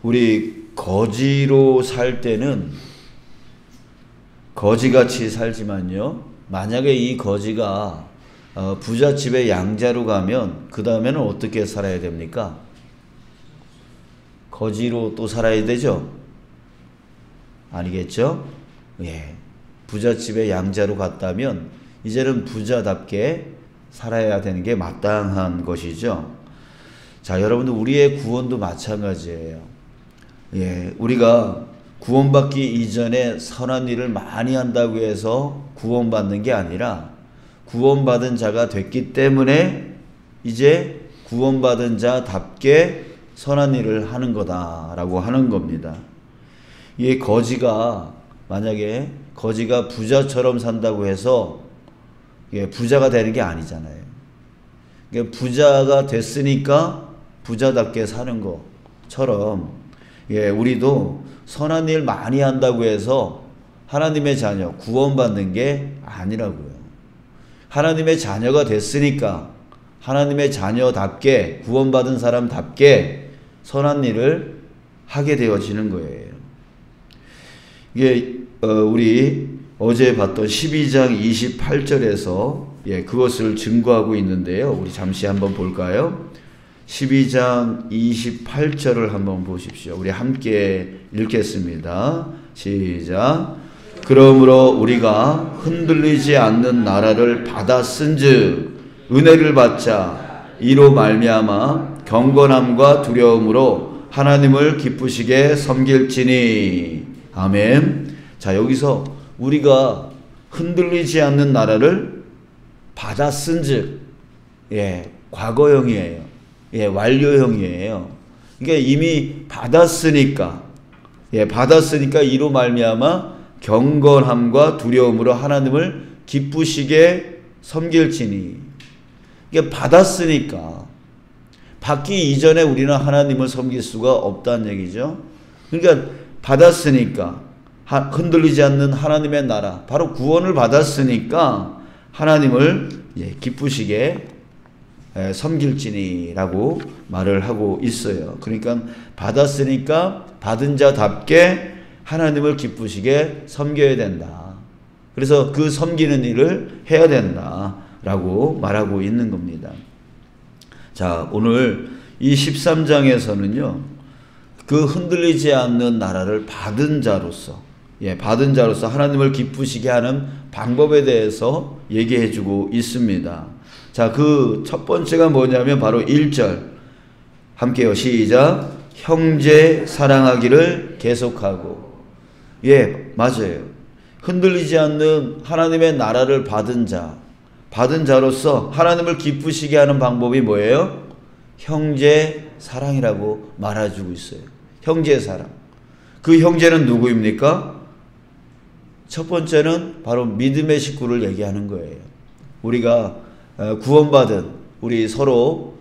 우리 거지로 살 때는 거지같이 살지만요, 만약에 이 거지가 부잣집의 양자로 가면 그 다음에는 어떻게 살아야 됩니까? 거지로 또 살아야 되죠? 아니겠죠? 예. 부잣집의 양자로 갔다면 이제는 부자답게 살아야 되는 게 마땅한 것이죠. 자, 여러분들, 우리의 구원도 마찬가지예요. 예. 우리가 구원받기 이전에 선한 일을 많이 한다고 해서 구원받는 게 아니라 구원받은 자가 됐기 때문에 이제 구원받은 자답게 선한 일을 하는 거다라고 하는 겁니다. 이 거지가, 만약에 거지가 부자처럼 산다고 해서 부자가 되는 게 아니잖아요. 부자가 됐으니까 부자답게 사는 것처럼, 우리도 선한 일 많이 한다고 해서 하나님의 자녀 구원받는 게 아니라고요. 하나님의 자녀가 됐으니까 하나님의 자녀답게, 구원받은 사람답게 선한 일을 하게 되어지는 거예요. 이게 우리 어제 봤던 12장 28절에서 그것을 증거하고 있는데요. 우리 잠시 한번 볼까요? 12장 28절을 한번 보십시오. 우리 함께 읽겠습니다. 시작. 그러므로 우리가 흔들리지 않는 나라를 받았은즉 은혜를 받자 이로 말미암아 경건함과 두려움으로 하나님을 기쁘시게 섬길지니. 아멘. 자, 여기서 우리가 흔들리지 않는 나라를 받았은즉, 과거형이에요. 완료형이에요. 이게 이미 받았으니까, 받았으니까 이로 말미암아 경건함과 두려움으로 하나님을 기쁘시게 섬길지니. 이게 받았으니까, 받기 이전에 우리는 하나님을 섬길 수가 없다는 얘기죠. 그러니까 받았으니까, 흔들리지 않는 하나님의 나라, 바로 구원을 받았으니까 하나님을 기쁘시게 섬길지니라고 말을 하고 있어요. 그러니까 받았으니까 받은 자답게 하나님을 기쁘시게 섬겨야 된다. 그래서 그 섬기는 일을 해야 된다라고 말하고 있는 겁니다. 자, 오늘 이 13장에서는요, 그 흔들리지 않는 나라를 받은 자로서, 받은 자로서 하나님을 기쁘시게 하는 방법에 대해서 얘기해 주고 있습니다. 자, 그 첫 번째가 뭐냐면 바로 1절 함께요. 시작. 형제 사랑하기를 계속하고. 맞아요. 흔들리지 않는 하나님의 나라를 받은 자로서 하나님을 기쁘시게 하는 방법이 뭐예요? 형제 사랑이라고 말해주고 있어요. 형제 사랑. 그 형제는 누구입니까? 첫 번째는 바로 믿음의 식구를 얘기하는 거예요. 우리가 구원받은 우리 서로를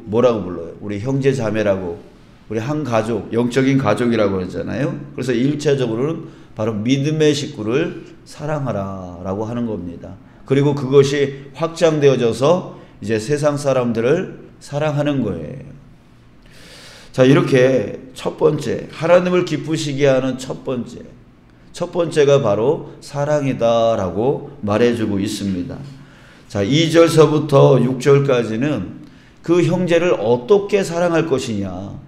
뭐라고 불러요? 우리 형제 자매라고, 우리 한 가족, 영적인 가족이라고 그러잖아요. 그래서 1차적으로는 바로 믿음의 식구를 사랑하라라고 하는 겁니다. 그리고 그것이 확장되어져서 이제 세상 사람들을 사랑하는 거예요. 자, 이렇게 첫 번째, 하나님을 기쁘시게 하는 첫 번째가 바로 사랑이다라고 말해주고 있습니다. 자, 2절서부터 6절까지는 그 형제를 어떻게 사랑할 것이냐,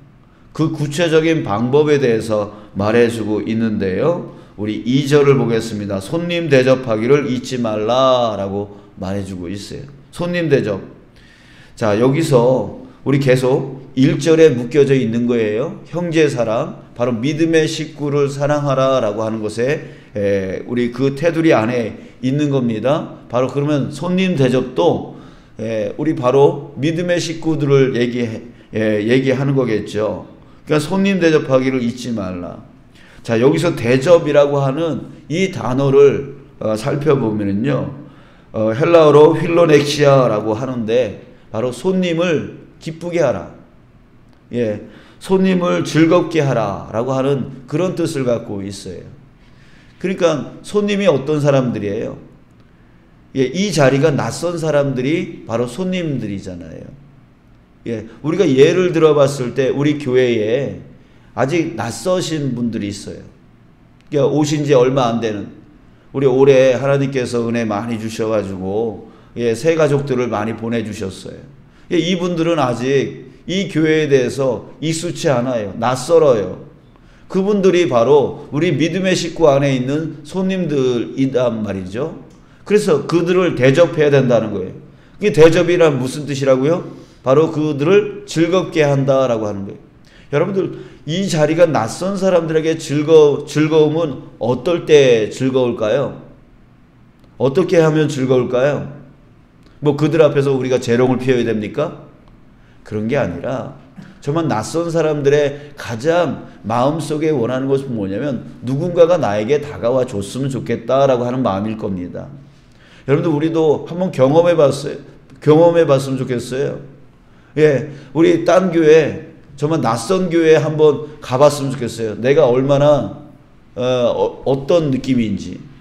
그 구체적인 방법에 대해서 말해주고 있는데요. 우리 2절을 보겠습니다. 손님 대접하기를 잊지 말라라고 말해주고 있어요. 손님 대접. 자, 여기서 우리 계속 1절에 묶여져 있는 거예요. 형제 사랑, 바로 믿음의 식구를 사랑하라 라고 하는 것에 우리 그 테두리 안에 있는 겁니다. 바로 그러면 손님 대접도 우리 바로 믿음의 식구들을 얘기하는 거겠죠. 그러니까 손님 대접하기를 잊지 말라. 자, 여기서 대접이라고 하는 이 단어를 살펴보면요, 헬라어로 휠로넥시아라고 하는데 바로 손님을 기쁘게 하라, 손님을 즐겁게 하라라고 하는 그런 뜻을 갖고 있어요. 그러니까 손님이 어떤 사람들이에요? 이 자리가 낯선 사람들이 바로 손님들이잖아요. 예, 우리가 예를 들어 봤을 때 우리 교회에 아직 낯서신 분들이 있어요. 그러니까 오신 지 얼마 안 되는, 우리 올해 하나님께서 은혜 많이 주셔가지고 예, 새 가족들을 많이 보내주셨어요. 예, 이분들은 아직 이 교회에 대해서 익숙치 않아요. 낯설어요. 그분들이 바로 우리 믿음의 식구 안에 있는 손님들이란 말이죠. 그래서 그들을 대접해야 된다는 거예요. 이게 대접이란 무슨 뜻이라고요? 바로 그들을 즐겁게 한다라고 하는 거예요. 여러분들, 이 자리가 낯선 사람들에게 즐거움은 어떨 때 즐거울까요? 어떻게 하면 즐거울까요? 뭐 그들 앞에서 우리가 재롱을 피워야 됩니까? 그런 게 아니라 정말 낯선 사람들의 가장 마음속에 원하는 것은 뭐냐면 누군가가 나에게 다가와 줬으면 좋겠다라고 하는 마음일 겁니다. 여러분들, 우리도 한번 경험해 봤으면 좋겠어요. 예, 우리 딴 교회, 정말 낯선 교회에 한번 가봤으면 좋겠어요. 내가 얼마나 어떤 느낌인지.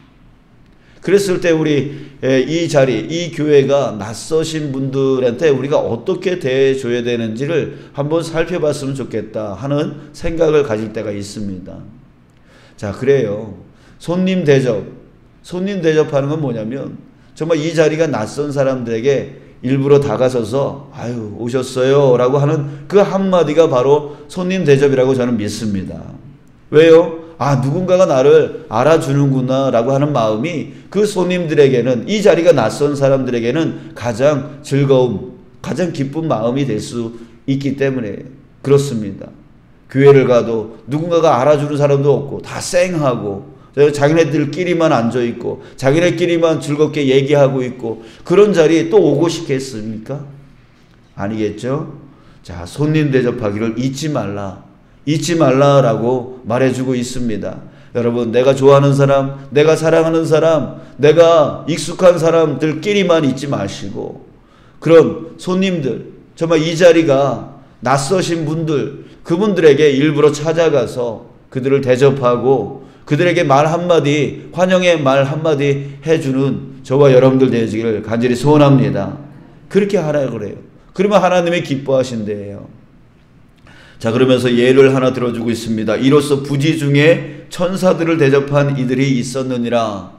그랬을 때 우리 이 자리, 이 교회가 낯서신 분들한테 우리가 어떻게 대해줘야 되는지를 한번 살펴봤으면 좋겠다 하는 생각을 가질 때가 있습니다. 자, 그래요. 손님 대접하는 건 뭐냐면 정말 이 자리가 낯선 사람들에게 일부러 다가서서 아유 오셨어요 라고 하는 그 한마디가 바로 손님 대접이라고 저는 믿습니다. 왜요? 아, 누군가가 나를 알아주는구나 라고 하는 마음이 그 손님들에게는, 이 자리가 낯선 사람들에게는 가장 즐거움, 가장 기쁜 마음이 될 수 있기 때문에 그렇습니다. 교회를 가도 누군가가 알아주는 사람도 없고 다 쌩하고 자기네들끼리만 앉아있고 자기네끼리만 즐겁게 얘기하고 있고 그런 자리에 또 오고 싶겠습니까? 아니겠죠? 자, 손님 대접하기를 잊지 말라라고 말해주고 있습니다. 여러분, 내가 좋아하는 사람, 내가 사랑하는 사람, 내가 익숙한 사람들끼리만 있지 마시고 그런 손님들, 정말 이 자리가 낯서신 분들, 그분들에게 일부러 찾아가서 그들을 대접하고 그들에게 말 한마디, 환영의 말 한마디 해주는 저와 여러분들 되시기를 간절히 소원합니다. 그렇게 하라고 그래요. 그러면 하나님이 기뻐하신대요. 자, 그러면서 예를 하나 들어주고 있습니다. 이로써 부지 중에 천사들을 대접한 이들이 있었느니라.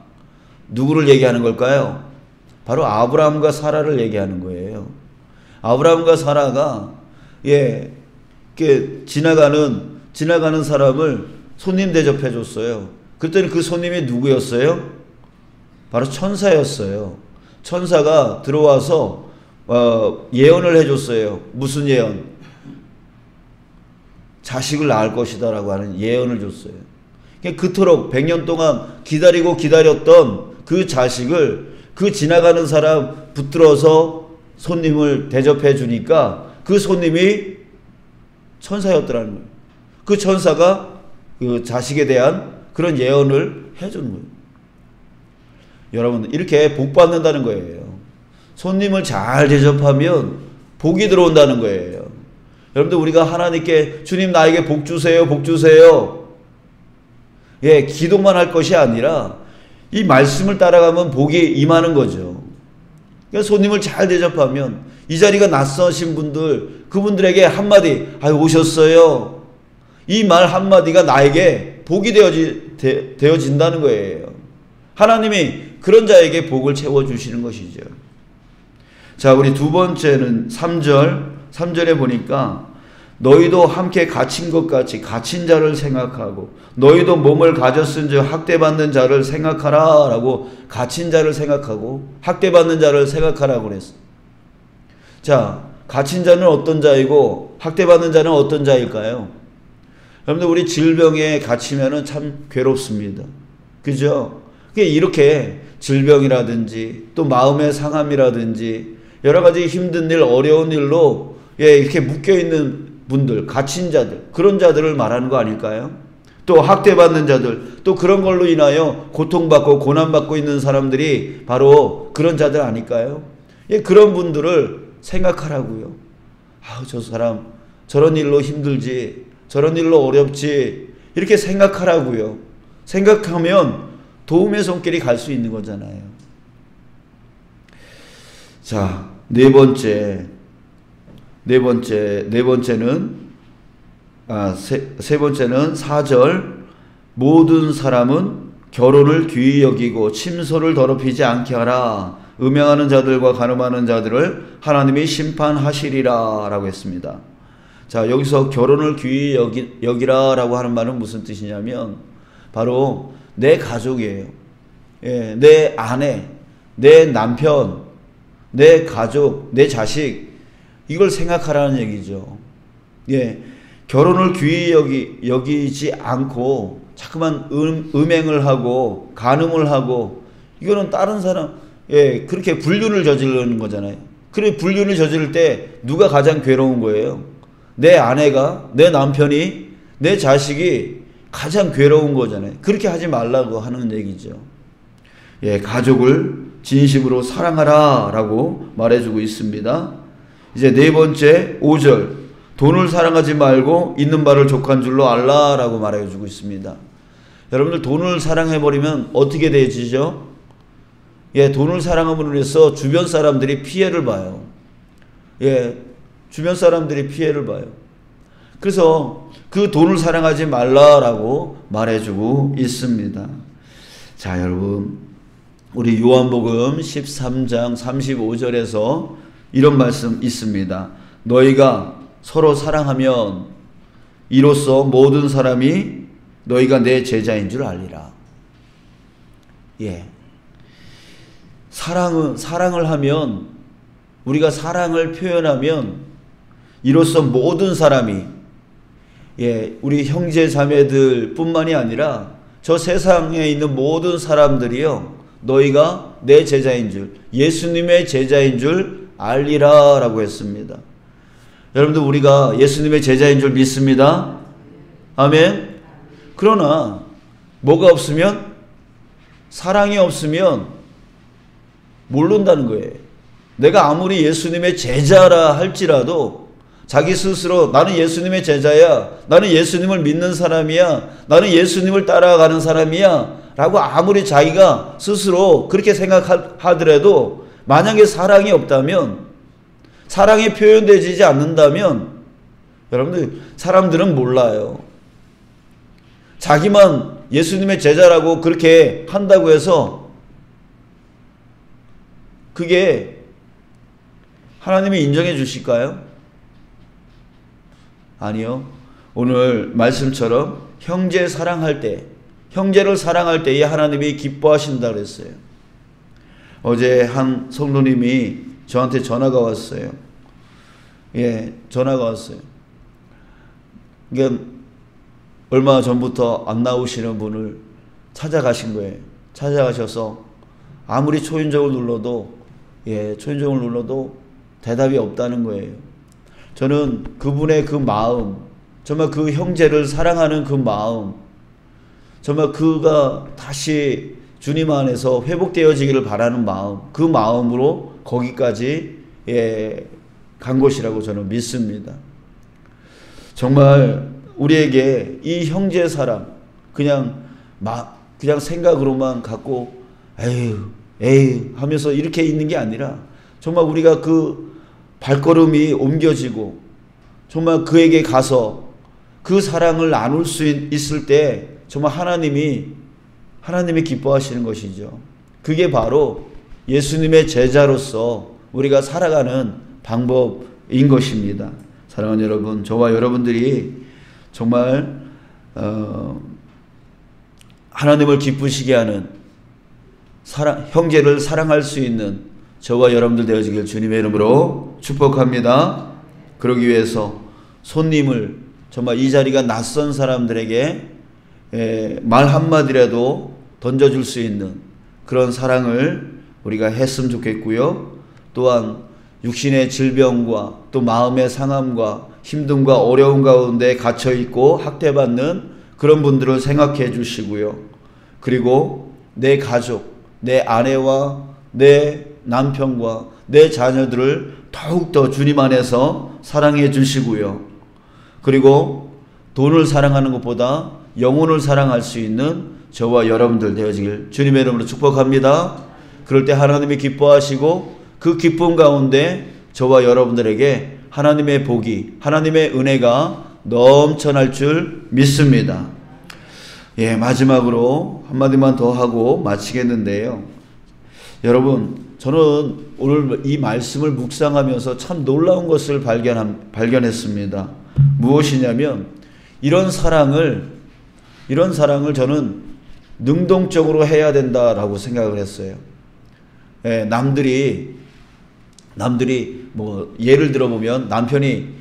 누구를 얘기하는 걸까요? 바로 아브라함과 사라를 얘기하는 거예요. 아브라함과 사라가 이렇게 지나가는 사람을 손님 대접해 줬어요. 그랬더니 그 손님이 누구였어요? 바로 천사였어요. 천사가 들어와서 예언을 해줬어요. 무슨 예언? 자식을 낳을 것이다 라고 하는 예언을 줬어요. 그토록 100년 동안 기다렸던 그 자식을 그 지나가는 사람 붙들어서 손님을 대접해 주니까 그 손님이 천사였더라는 거예요. 그 천사가 그 자식에 대한 그런 예언을 해주는 거예요. 여러분, 이렇게 복 받는다는 거예요. 손님을 잘 대접하면 복이 들어온다는 거예요. 여러분들, 우리가 하나님께 주님 나에게 복 주세요, 복 주세요. 예, 기도만 할 것이 아니라 이 말씀을 따라가면 복이 임하는 거죠. 그러니까 손님을 잘 대접하면 이 자리가 낯서신 분들, 그분들에게 한마디, 아유 오셨어요. 이 말 한마디가 나에게 복이 되어진다는 거예요. 하나님이 그런 자에게 복을 채워주시는 것이죠. 자, 우리 두 번째는 3절에 보니까 너희도 함께 갇힌 것 같이 갇힌 자를 생각하고 너희도 몸을 가졌은즉 학대받는 자를 생각하라 라고, 갇힌 자를 생각하고 학대받는 자를 생각하라고 그랬어. 자, 갇힌 자는 어떤 자이고 학대받는 자는 어떤 자일까요? 여러분들, 우리 질병에 갇히면은 참 괴롭습니다. 그죠? 이렇게 질병이라든지 또 마음의 상함이라든지 여러 가지 힘든 일, 어려운 일로 이렇게 묶여있는 분들, 갇힌 자들, 그런 자들을 말하는 거 아닐까요? 또 학대받는 자들, 또 그런 걸로 인하여 고통받고 고난받고 있는 사람들이 바로 그런 자들 아닐까요? 그런 분들을 생각하라고요. 아, 저 사람 저런 일로 힘들지, 저런 일로 어렵지, 이렇게 생각하라고요. 생각하면 도움의 손길이 갈 수 있는 거잖아요. 자, 네 번째, 세 번째는 4절, 모든 사람은 결혼을 귀히 여기고 침소를 더럽히지 않게 하라. 음행하는 자들과 간음하는 자들을 하나님이 심판하시리라 라고 했습니다. 자, 여기서 결혼을 귀히 여기라 라고 하는 말은 무슨 뜻이냐면 바로 내 가족이에요. 예, 내 아내, 내 남편, 내 가족, 내 자식, 이걸 생각하라는 얘기죠. 예, 결혼을 귀히 여기지 않고 자꾸만 음행을 하고 간음을 하고, 이거는 다른 사람, 예, 그렇게 불륜을 저지르는 거잖아요. 그래, 불륜을 저지를 때 누가 가장 괴로운 거예요? 내 아내가, 내 남편이, 내 자식이 가장 괴로운 거잖아요. 그렇게 하지 말라고 하는 얘기죠. 예, 가족을 진심으로 사랑하라 라고 말해주고 있습니다. 이제 4번째 5절, 돈을 사랑하지 말고 있는 바를 족한 줄로 알라 라고 말해주고 있습니다. 여러분들, 돈을 사랑해버리면 어떻게 되지죠? 예, 돈을 사랑함으로 해서 주변 사람들이 피해를 봐요. 예, 주변 사람들이 피해를 봐요. 그래서 그 돈을 사랑하지 말라라고 말해주고 있습니다. 자, 여러분, 우리 요한복음 13장 35절에서 이런 말씀 있습니다. 너희가 서로 사랑하면 이로써 모든 사람이 너희가 내 제자인 줄 알리라. 예. 사랑을 하면, 우리가 사랑을 표현하면 이로써 모든 사람이, 예, 우리 형제 자매들 뿐만이 아니라 저 세상에 있는 모든 사람들이요, 너희가 내 제자인 줄, 예수님의 제자인 줄 알리라 라고 했습니다. 여러분들, 우리가 예수님의 제자인 줄 믿습니다. 아멘. 그러나 뭐가 없으면, 사랑이 없으면 모른다는 거예요. 내가 아무리 예수님의 제자라 할지라도 자기 스스로 나는 예수님의 제자야, 나는 예수님을 믿는 사람이야, 나는 예수님을 따라가는 사람이야 라고 아무리 자기가 스스로 그렇게 생각하더라도 만약에 사랑이 없다면, 사랑이 표현되지 않는다면, 여러분들, 사람들은 몰라요. 자기만 예수님의 제자라고 그렇게 한다고 해서 그게 하나님이 인정해 주실까요? 아니요. 오늘 말씀처럼 형제를 사랑할 때에 하나님이 기뻐하신다 그랬어요. 어제 한 성도님이 저한테 전화가 왔어요. 예, 전화가 왔어요. 그러니까 얼마 전부터 안 나오시는 분을 찾아가신 거예요. 찾아가셔서 아무리 초인종을 눌러도, 예, 초인종을 눌러도 대답이 없다는 거예요. 저는 그분의 그 마음, 정말 그 형제를 사랑하는 그 마음, 정말 그가 다시 주님 안에서 회복되어지기를 바라는 마음, 그 마음으로 거기까지, 예, 간 것이라고 저는 믿습니다. 정말 우리에게 이 형제 사랑 그냥 생각으로만 갖고 에휴 하면서 이렇게 있는 게 아니라, 정말 우리가 그 발걸음이 옮겨지고 정말 그에게 가서 그 사랑을 나눌 수 있을 때 정말 하나님이 기뻐하시는 것이죠. 그게 바로 예수님의 제자로서 우리가 살아가는 방법인 것입니다. 사랑하는 여러분, 저와 여러분들이 정말 하나님을 기쁘시게 하는 형제를 사랑할 수 있는 저와 여러분들 되어지길 주님의 이름으로 축복합니다. 그러기 위해서 손님을, 정말 이 자리가 낯선 사람들에게 말 한마디라도 던져줄 수 있는 그런 사랑을 우리가 했으면 좋겠고요. 또한 육신의 질병과 또 마음의 상함과 힘듦과 어려움 가운데 갇혀있고 학대받는 그런 분들을 생각해 주시고요. 그리고 내 가족, 내 아내와 내 남편과 내 자녀들을 더욱더 주님 안에서 사랑해 주시고요. 그리고 돈을 사랑하는 것보다 영혼을 사랑할 수 있는 저와 여러분들 되어지길 주님의 이름으로 축복합니다. 그럴 때 하나님이 기뻐하시고 그 기쁨 가운데 저와 여러분들에게 하나님의 복이, 하나님의 은혜가 넘쳐날 줄 믿습니다. 예, 마지막으로 한마디만 더 하고 마치겠는데요. 여러분, 저는 오늘 이 말씀을 묵상하면서 참 놀라운 것을 발견했습니다. 무엇이냐면, 이런 사랑을 저는 능동적으로 해야 된다라고 생각을 했어요. 예, 남들이 뭐 예를 들어보면 남편이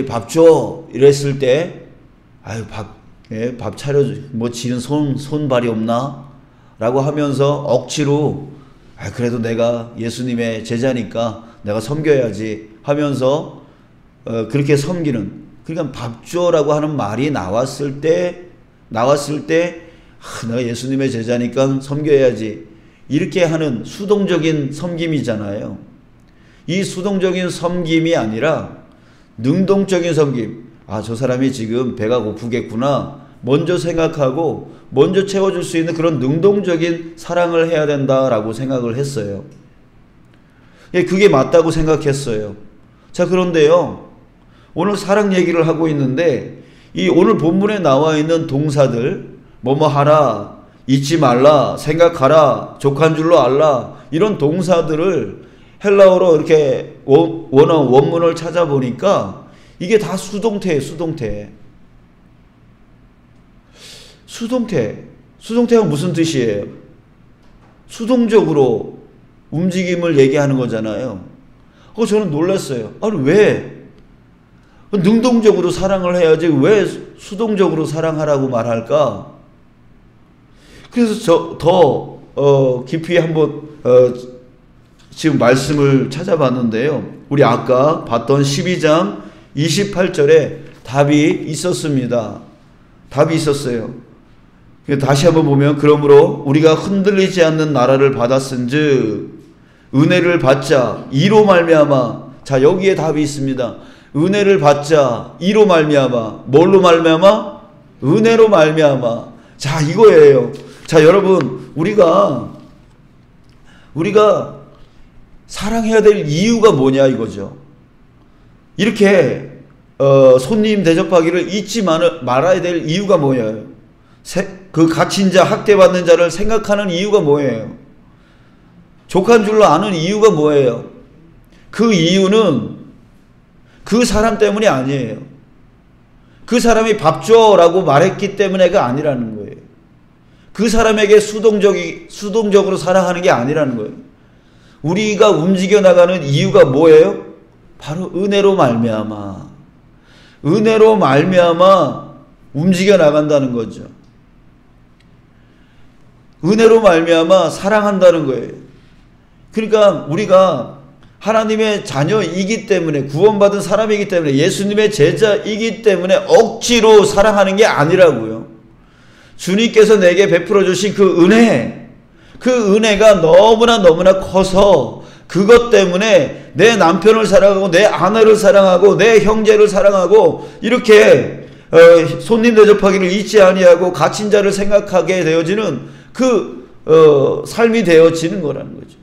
밥 줘 이랬을 때, 아유 밥 차려줘, 뭐 지는 손발이 없나? 라고 하면서 억지로, 그래도 내가 예수님의 제자니까 내가 섬겨야지 하면서 그렇게 섬기는, 그러니까 밥 줘라고 하는 말이 나왔을 때 내가 예수님의 제자니까 섬겨야지, 이렇게 하는 수동적인 섬김이잖아요. 이 수동적인 섬김이 아니라 능동적인 섬김. 저 사람이 지금 배가 고프겠구나, 먼저 생각하고 먼저 채워줄 수 있는 그런 능동적인 사랑을 해야 된다라고 생각을 했어요. 예, 그게 맞다고 생각했어요. 자, 그런데요, 오늘 사랑 얘기를 하고 있는데, 이 오늘 본문에 나와 있는 동사들, 뭐뭐 하라, 잊지 말라, 생각하라, 족한 줄로 알라, 이런 동사들을 헬라어로 이렇게 원문을 찾아보니까 이게 다 수동태예요. 수동태가 무슨 뜻이에요? 수동적으로 움직임을 얘기하는 거잖아요. 저는 놀랐어요. 아니, 왜 능동적으로 사랑을 해야지 왜 수동적으로 사랑하라고 말할까? 그래서 더 깊이 한번 지금 말씀을 찾아봤는데요. 우리 아까 봤던 12장 28절에 답이 있었습니다. 답이 있었어요. 다시 한번 보면, 그러므로 우리가 흔들리지 않는 나라를 받았은즉 은혜를 받자 이로 말미암아. 자, 여기에 답이 있습니다. 은혜를 받자 이로 말미암아. 뭘로 말미암아? 은혜로 말미암아. 자, 이거예요. 자, 여러분, 우리가 사랑해야 될 이유가 뭐냐 이거죠. 이렇게 손님 대접하기를 잊지 말아야 될 이유가 뭐예요? 그 갇힌 자, 학대받는 자를 생각하는 이유가 뭐예요? 족한 줄로 아는 이유가 뭐예요? 그 이유는 그 사람 때문이 아니에요. 그 사람이 밥 줘라고 말했기 때문에가 아니라는 거예요. 그 사람에게 수동적으로 사랑하는 게 아니라는 거예요. 우리가 움직여 나가는 이유가 뭐예요? 바로 은혜로 말미암아. 은혜로 말미암아 움직여 나간다는 거죠. 은혜로 말미암아 사랑한다는 거예요. 그러니까 우리가 하나님의 자녀이기 때문에, 구원받은 사람이기 때문에, 예수님의 제자이기 때문에 억지로 사랑하는 게 아니라고요. 주님께서 내게 베풀어 주신 그 은혜가 너무나 커서 그것 때문에 내 남편을 사랑하고 내 아내를 사랑하고 내 형제를 사랑하고 이렇게 손님 대접하기를 잊지 아니하고 갇힌 자를 생각하게 되어지는 그 삶이 되어지는 거라는 거죠.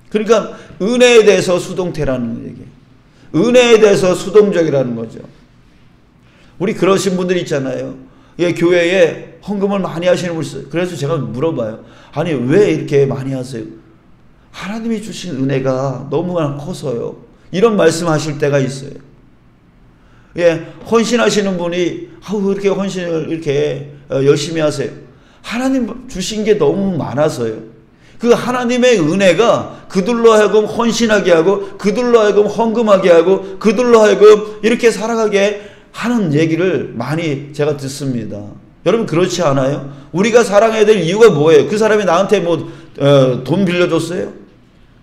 그러니까 은혜에 대해서 수동태라는 얘기예요. 은혜에 대해서 수동적이라는 거죠. 우리 그러신 분들 있잖아요. 예, 교회에 헌금을 많이 하시는 분이 있어요. 그래서 제가 물어봐요. 아니, 왜 이렇게 많이 하세요? 하나님이 주신 은혜가 너무나 커서요. 이런 말씀하실 때가 있어요. 예, 헌신하시는 분이 왜 이렇게 헌신을 이렇게 열심히 하세요? 하나님 주신 게 너무 많아서요. 그 하나님의 은혜가 그들로 하여금 헌신하게 하고, 그들로 하여금 헌금하게 하고, 그들로 하여금 이렇게 살아가게 하는 얘기를 많이 제가 듣습니다. 여러분, 그렇지 않아요? 우리가 사랑해야 될 이유가 뭐예요? 그 사람이 나한테 돈 빌려줬어요?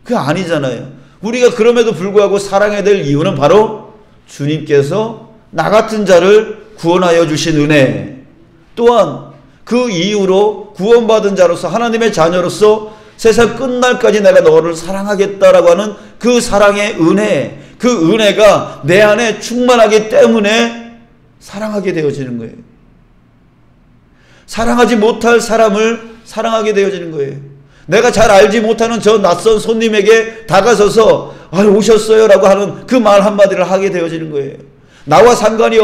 그게 아니잖아요. 우리가 그럼에도 불구하고 사랑해야 될 이유는 바로 주님께서 나 같은 자를 구원하여 주신 은혜, 또한 그 이후로 구원받은 자로서, 하나님의 자녀로서 세상 끝날까지 내가 너를 사랑하겠다라고 하는 그 사랑의 은혜, 그 은혜가 내 안에 충만하기 때문에 사랑하게 되어지는 거예요. 사랑하지 못할 사람을 사랑하게 되어지는 거예요. 내가 잘 알지 못하는 저 낯선 손님에게 다가서서 오셨어요 라고 하는 그 말 한마디를 하게 되어지는 거예요. 나와 상관이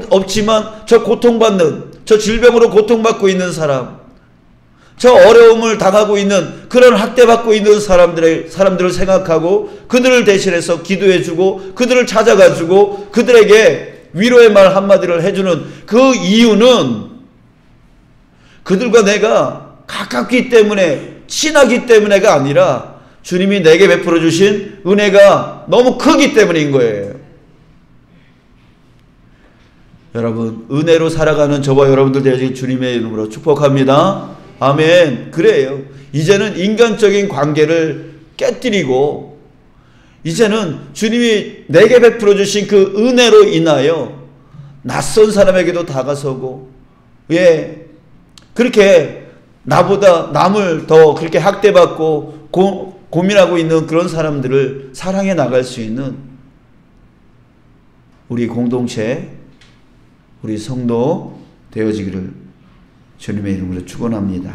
없지만 저 고통받는, 저 질병으로 고통받고 있는 사람, 저 어려움을 당하고 있는, 그런 학대받고 있는 사람들을 생각하고 그들을 대신해서 기도해주고 그들을 찾아가지고 그들에게 위로의 말 한마디를 해주는 그 이유는 그들과 내가 가깝기 때문에, 친하기 때문에가 아니라 주님이 내게 베풀어 주신 은혜가 너무 크기 때문인 거예요. 여러분, 은혜로 살아가는 저와 여러분들 되어지길 주님의 이름으로 축복합니다. 아멘. 그래요. 이제는 인간적인 관계를 깨뜨리고 이제는 주님이 내게 베풀어 주신 그 은혜로 인하여 낯선 사람에게도 다가서고, 그렇게 나보다 남을 더 그렇게 학대받고 고민하고 있는 그런 사람들을 사랑해 나갈 수 있는 우리 공동체, 우리 성도 되어지기를 주님의 이름으로 축원합니다.